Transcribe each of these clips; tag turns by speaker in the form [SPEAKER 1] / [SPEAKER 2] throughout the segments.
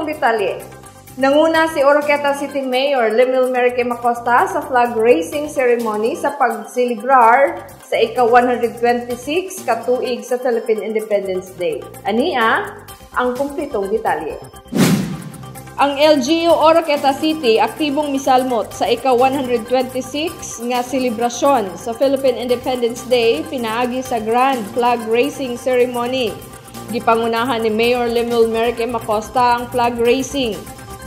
[SPEAKER 1] kumpletong detalye. Nanguna si Oroqueta City Mayor Lemuel Merrique Macosta sa flag raising ceremony sa pagsilibrar sa ika-126 katuig sa Philippine Independence Day. Ania ang kumpletong detalye. Ang LGU Oroqueta City aktibong misalmot sa ika-126 nga selebrasyon sa Philippine Independence Day pinaagi sa Grand Flag Raising Ceremony. Gipangunahan ni Mayor Lemuel Merrique Macosta ang flag raising.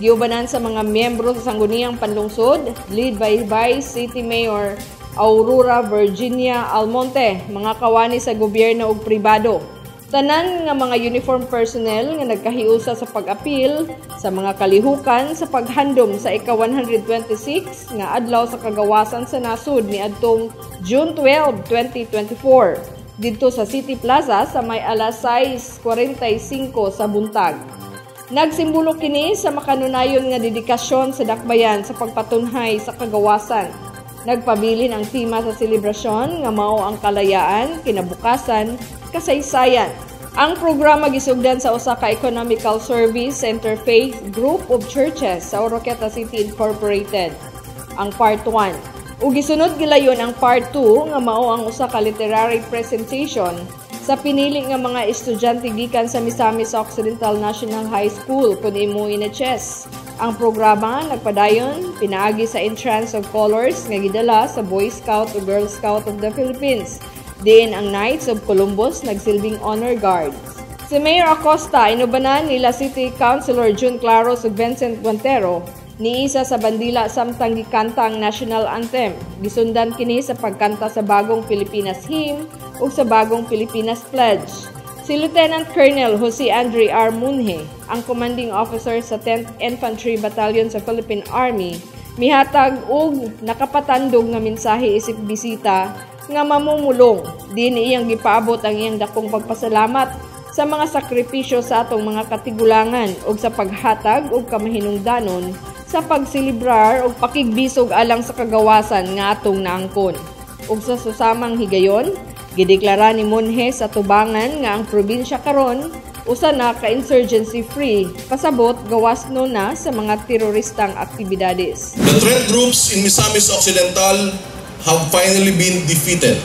[SPEAKER 1] Giubanan sa mga miyembro sa Sangguniang Panlungsod, lead by Vice City Mayor Aurora Virginia Almonte, mga kawani sa gobyerno ug pribado. Tanan nga mga uniform personnel nga nagkahiusa sa pag-apil sa mga kalihukan sa paghandom sa ika-126 nga adlaw sa kagawasan sa nasud ni adtong June 12, 2024 didto sa City Plaza sa may alas 6:45 sa buntag. Nagsimbolo kini sa makanunayon nga dedikasyon sa dakbayan sa pagpatunhay sa kagawasan. Nagpabilin ang tema sa selebrasyon nga mao ang kalayaan, kinabukasan, kasaysayan. Ang programa gisugdan sa usa ka Economical Service Interfaith Group of Churches sa Oroqueta City Incorporated. Ang Part 1. Ug gisunod gilayon ang Part 2 nga mao ang usa ka literary presentation sa pinili nga mga estudyante gikan sa Misamis Occidental National High School kun imuwi na chess. Ang programa nagpadayon pinaagi sa entrance of colors nga gidala sa Boy Scout o Girl Scout of the Philippines. Diin ang Knights of Columbus nagsilbing honor guards. Si Mayor Acosta inubanan nila City Councilor June Claros ug Vincent Guantero niisa sa bandila samtang gikanta ang national anthem. Gisundan kini sa pagkanta sa bagong Pilipinas Hymn o sa bagong Pilipinas Pledge. Si Lieutenant Colonel Jose Andre R. Munhe, ang commanding officer sa 10th Infantry Battalion sa Philippine Army, mihatag og nakapatandog nga mensahe isip bisita nga mamumulong. Din iyang gipaabot ang iyang dakong pagpasalamat sa mga sakripisyo sa atong mga katigulangan o sa paghatag og kamahinungdanon sa pagsilibrar o pakigbisog alang sa kagawasan nga atong naangkon. Ug sa susamang higayon, gideklara ni Munhe sa tubangan nga ang probinsya karon usa na ka-insurgency free pasabot gawasno na sa mga teroristang aktibidades.
[SPEAKER 2] The threat groups in Misamis Occidental have finally been defeated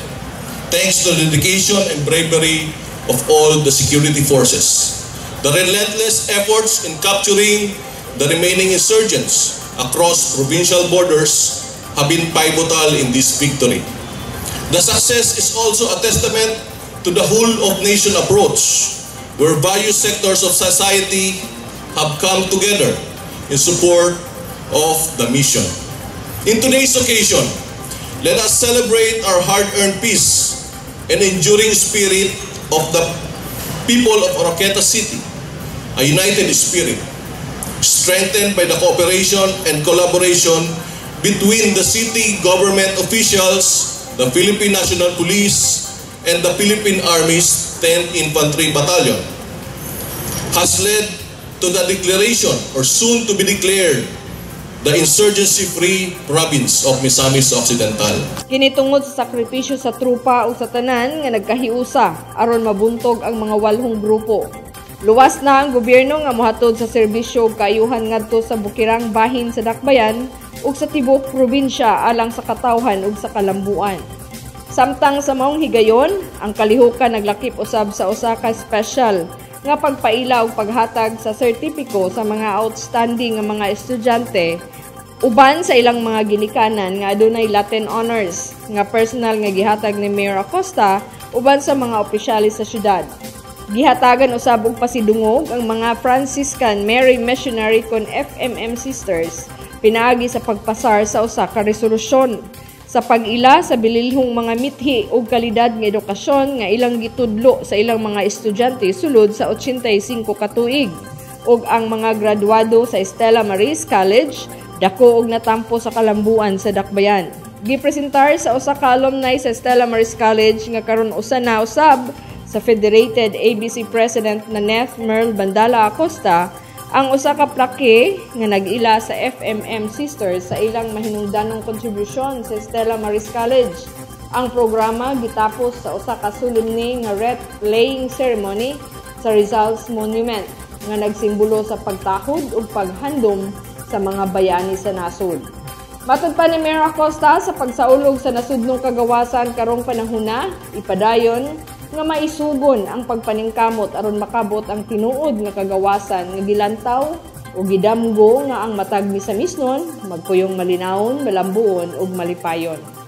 [SPEAKER 2] thanks to the dedication and bravery of all the security forces. The relentless efforts in capturing the remaining insurgents across provincial borders have been pivotal in this victory. The success is also a testament to the whole-of-nation approach, where various sectors of society have come together in support of the mission. In today's occasion, let us celebrate our hard-earned peace and enduring spirit of the people of Oroqueta City, a united spirit, strengthened by the cooperation and collaboration between the city government officials, the Philippine National Police, and the Philippine Army's 10th Infantry Battalion, has led to the declaration, or soon to be declared, the insurgency-free province of Misamis Occidental.
[SPEAKER 1] Kinitungod sa sakripisyo sa trupa o sa tanan nga nagkahiusa aron mabuntog ang mga 8 grupo. Luwas na ang gobyerno nga mohatod sa serbisyo ug kaayuhan ngadto sa bukirang bahin sa dakbayan ug sa tibok probinsya alang sa katawhan ug sa kalambuan. Samtang sa maong higayon, ang kalihukan naglakip usab sa usa ka special nga pagpaila ug paghatag sa sertipiko sa mga outstanding nga mga estudyante uban sa ilang mga ginikanan nga adunay Latin honors nga personal nga gihatag ni Mayor Acosta uban sa mga opisyalis sa syudad. Gihatagan usab og pasidungog ang mga Franciscan Mary Missionary kon FMM Sisters pinaagi sa pagpasar sa usa ka resolusyon sa pag-ila sa bililhong mga mithi ug kalidad nga edukasyon nga ilang gitudlo sa ilang mga estudyante sulod sa 85 ka tuig ug ang mga graduado sa Stella Maris College dako og natampo sa kalambuan sa dakbayan. Gipresentar sa usa ka alumni sa Stella Maris College nga karon usa na usab sa Federated ABC President na Neth Merle Bandala Acosta ang usa ka plaque nga nag-ila sa FMM Sisters sa ilang mahinungdanong kontribusyon sa Stella Maris College. Ang programa gitapos sa usa ka solemne nga wreath laying ceremony sa Rizal's Monument. nga nagsimbolo sa pagtahod ug paghandom sa mga bayani sa nasod. Matud pa ni Mayor Acosta sa pagsaulog sa nasudnong kagawasan karong panahona, ipadayon nga maisugon ang pagpaningkamot aron makabot ang tinuod nga kagawasan nga gilantaw o gidamgo nga ang matag misamisnon magpuyong malinawon, malambuon ug malipayon.